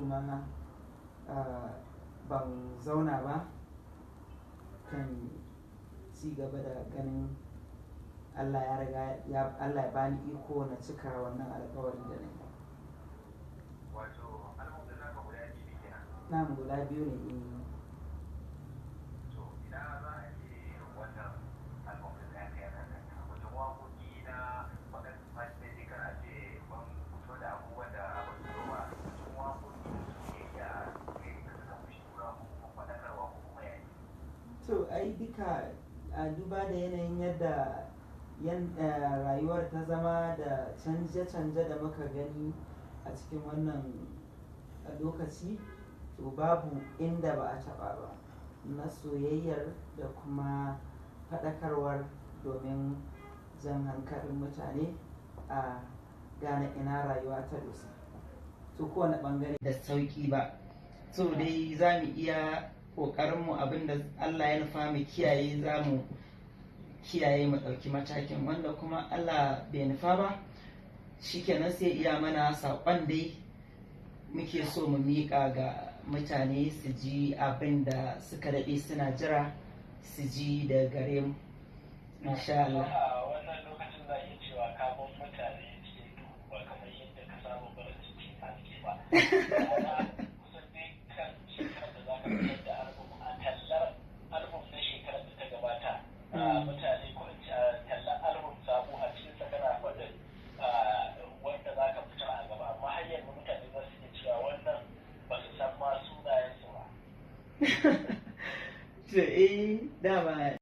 kuma ban zauna ba kan ci gaba da ganin Allah ya riga Allah ya bani iko na cika wannan alƙawarin da na yi. Wato album da naka guda biyu kenan. Na'am, guda biyu ne. To idan za a ce wannan album da ya kai nan wajen waƙoƙi na magana sai kar a ce ban fito da abubuwan da ba su zo ba wajen waƙoƙi da suke iya kai da zama shura ko kuma faɗakarwa ko kuma yayi. To ai duka a duba da yanayin yadda rayuwar ta zama da canje-canje da muka gani a cikin wannan lokaci, to babu inda ba a taɓa ba na soyayyar da kuma faɗakarwar domin jan hankalin mutane a gane ina rayuwa ta dosa. To kowane ɓangare da sauƙi ba, so dai za mu iya ƙoƙarinmu abinda Allah ya nufa mu kiyaye, za mu kiyaye mu ɗauki matakin, wanda kuma Allah bai nufa ba shikenan sai iya mana saƙon dai muke so mu miƙa ga mutane su ji abin da suka daɗe suna jira su ji da gare mu, insha Allah. Wannan lokacin za a iya cewa kamun mutane cikin duhu ba kamar yadda ka samu barin su cikin haske ba. Kusan dai kan shekarar da za ka fitar da album a tallar album na shekarar da ta gabata. Mutane ko tallar album sabo a cikin sa kana faɗin wanda za ka fitar a gaba, amma har yanzu mutane za su iya cewa wannan ba su san ma sunayen su ba. Dama